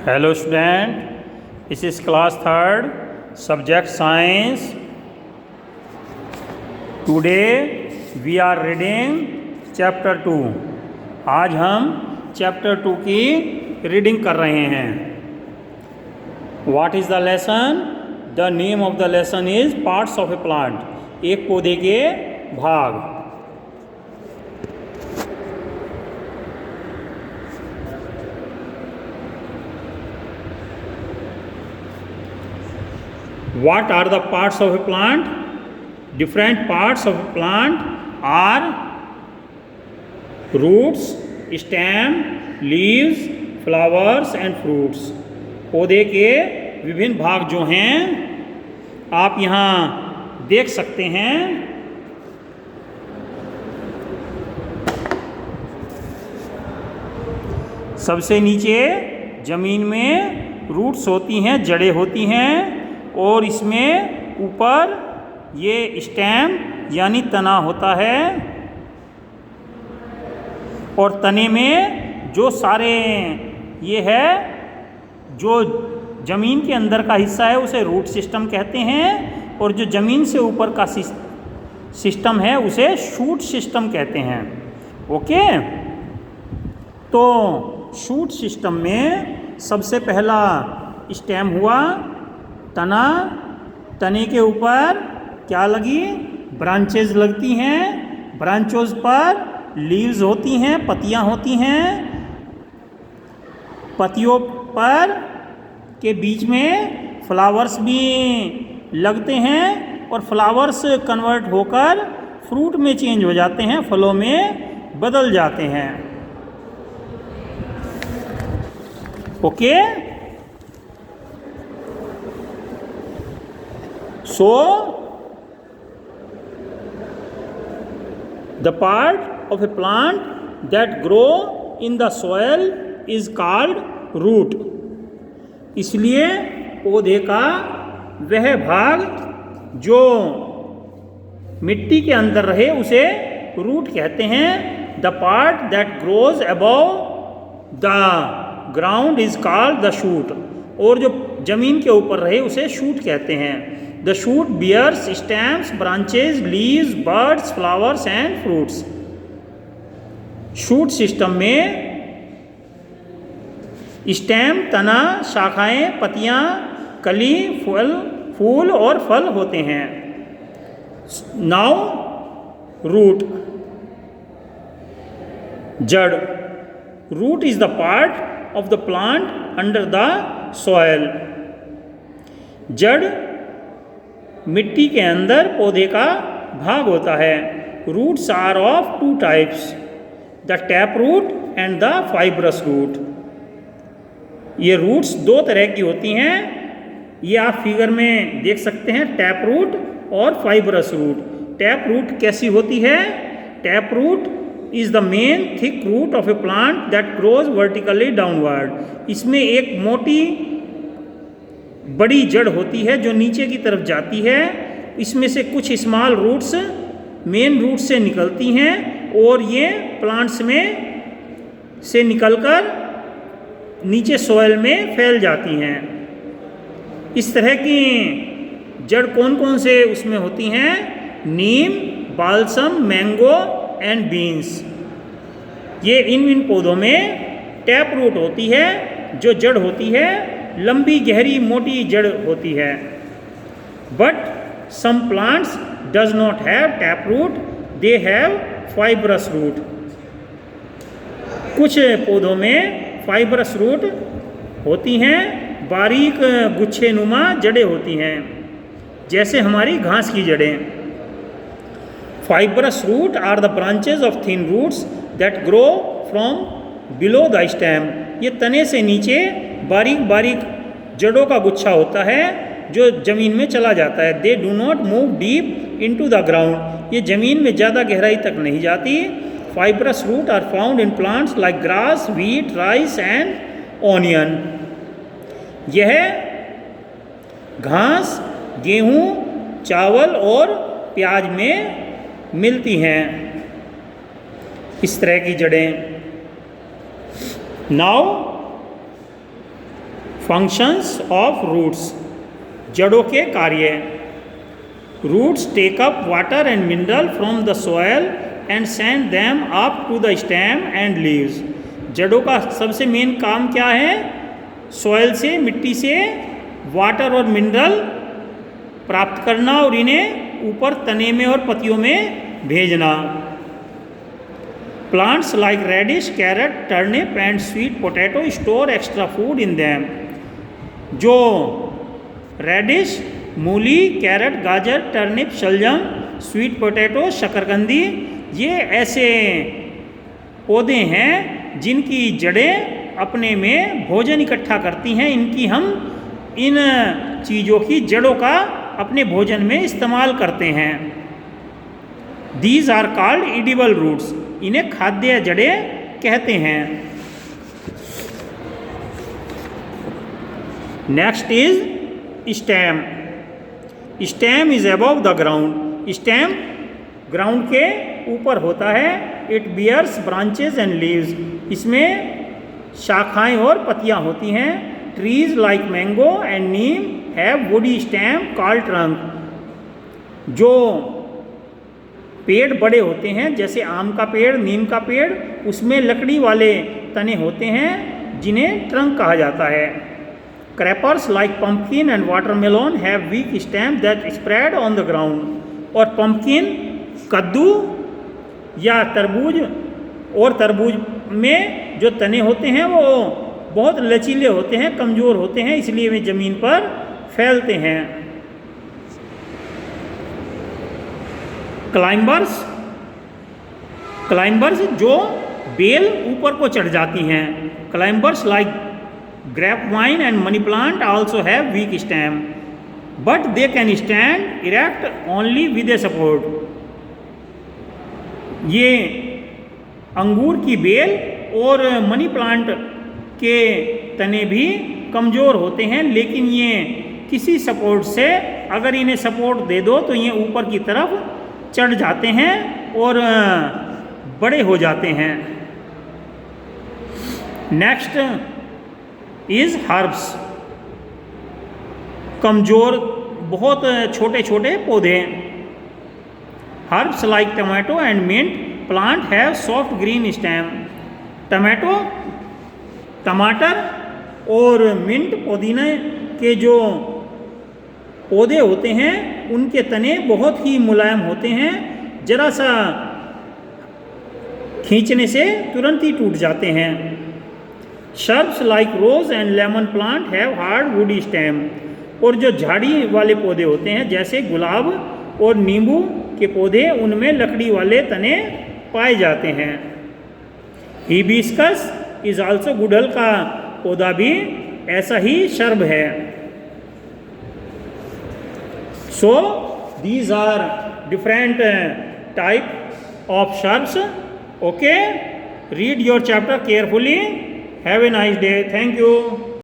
Hello student, this is class 3rd, subject science. Today we are reading chapter 2. आज हम chapter 2 की reading कर रहे हैं. What is the lesson? The name of the lesson is parts of a plant. एक पौधे के भाग. What are the parts of a plant? Different parts of a plant are roots, stem, leaves, flowers and fruits. पौधे के विभिन्न भाग जो हैं आप यहाँ देख सकते हैं. सबसे नीचे जमीन में रूट्स होती हैं, जड़ें होती हैं, और इसमें ऊपर ये स्टेम यानी तना होता है, और तने में जो सारे ये है जो ज़मीन के अंदर का हिस्सा है उसे रूट सिस्टम कहते हैं, और जो ज़मीन से ऊपर का सिस्टम है उसे शूट सिस्टम कहते हैं. ओके, तो शूट सिस्टम में सबसे पहला स्टेम हुआ तना. तने के ऊपर क्या लगी? ब्रांचेज लगती हैं. ब्रांचों पर लीव्स होती हैं, पत्तियां होती हैं. पत्तियों पर के बीच में फ्लावर्स भी लगते हैं, और फ्लावर्स कन्वर्ट होकर फ्रूट में चेंज हो जाते हैं, फलों में बदल जाते हैं. Okay, so the part of a plant that grow in the soil is called root. इसलिए पौधे का वह भाग जो मिट्टी के अंदर रहे उसे रूट कहते हैं. The part that grows above the ground is called the shoot. और जो जमीन के ऊपर रहे उसे शूट कहते हैं. The shoot bears stems, branches, leaves, buds, flowers and fruits. Shoot system में स्टेम, तना, शाखाएं, पत्तियां, कली, फूल और फल होते हैं. नाउ रूट, जड़. Root is the part of the plant under the soil. जड़ मिट्टी के अंदर पौधे का भाग होता है. Roots are of two types, the tap root and the fibrous root. ये रूट्स दो तरह की होती हैं. ये आप फिगर में देख सकते हैं, टैप रूट और फाइब्रस रूट. टैप रूट कैसी होती है? Tap root is the main thick root of a plant that grows vertically downward. इसमें एक मोटी बड़ी जड़ होती है जो नीचे की तरफ जाती है. इसमें से कुछ स्मॉल रूट्स मेन रूट से निकलती हैं, और ये प्लांट्स में से निकलकर नीचे सॉइल में फैल जाती हैं. इस तरह की जड़ कौन कौन से उसमें होती हैं? नीम, बाल्सम, मैंगो एंड बीन्स. ये इन पौधों में टैप रूट होती है. जो जड़ होती है लंबी, गहरी, मोटी जड़ होती है. But some plants does not have tap root, they have fibrous root. कुछ पौधों में फाइब्रस रूट होती हैं, बारीक गुच्छे नुमा जड़ें होती हैं, जैसे हमारी घास की जड़ें. Fibrous root are the branches of thin roots that grow from below the stem. ये तने से नीचे बारीक बारीक जड़ों का गुच्छा होता है जो जमीन में चला जाता है. They do not move deep into the ground. ये जमीन में ज़्यादा गहराई तक नहीं जाती. Fibrous root are found in plants like grass, wheat, rice and onion. यह घास, गेहूँ, चावल और प्याज में मिलती हैं, इस तरह की जड़ें. नाउ फंक्शंस ऑफ रूट्स, जड़ों के कार्य। Roots take up water and mineral from the soil and send them up to the stem and leaves. जड़ों का सबसे मेन काम क्या है? सॉयल से, मिट्टी से वाटर और मिनरल प्राप्त करना और इन्हें ऊपर तने में और पत्तियों में भेजना। Plants like radish, carrot, turnip and sweet potato store extra food in them. जो रेडिश, मूली, कैरेट, गाजर, टर्निप, शलजम, स्वीट पोटैटो, शकरकंदी, ये ऐसे पौधे हैं जिनकी जड़ें अपने में भोजन इकट्ठा करती हैं। इन चीज़ों की जड़ों का अपने भोजन में इस्तेमाल करते हैं। These are called edible roots, इन्हें खाद्य जड़ें कहते हैं। Next is stem. Stem is above the ground. Stem ground के ऊपर होता है। It bears branches and leaves, इसमें शाखाएं और पत्तियां होती हैं। Trees like mango and neem have woody stem called trunk. जो पेड़ बड़े होते हैं, जैसे आम का पेड़, नीम का पेड़, उसमें लकड़ी वाले तने होते हैं जिन्हें ट्रंक कहा जाता है। Creepers like pumpkin and watermelon have weak stem that spread on the ground. और पंपकिन, कद्दू या तरबूज, और तरबूज में जो तने होते हैं वो बहुत लचीले होते हैं, कमज़ोर होते हैं, इसलिए वे ज़मीन पर फैलते हैं। क्लाइंबर्स जो बेल ऊपर को चढ़ जाती हैं। Climbers like grape vine and money plant also have weak stem but they can stand erect only with a support. ये अंगूर की बेल और मनी प्लांट के तने भी कमज़ोर होते हैं, लेकिन ये किसी सपोर्ट से, अगर इन्हें सपोर्ट दे दो तो ये ऊपर की तरफ चढ़ जाते हैं और बड़े हो जाते हैं। Next is herbs. कमज़ोर, बहुत छोटे छोटे पौधे। Herbs like tomato and mint plant have soft green stem. टमाटर और मिंट, पुदीने के जो पौधे होते हैं उनके तने बहुत ही मुलायम होते हैं, जरा सा खींचने से तुरंत ही टूट जाते हैं। Shrubs like rose and lemon plant have hard woody stem. और जो झाड़ी वाले पौधे होते हैं, जैसे गुलाब और नींबू के पौधे, उनमें लकड़ी वाले तने पाए जाते हैं। हिबिस्कस इज आल्सो, गुड़हल का पौधा भी ऐसा ही शर्ब है। So these are different type of shrubs. Okay, read your chapter carefully. Have a nice day. Thank you.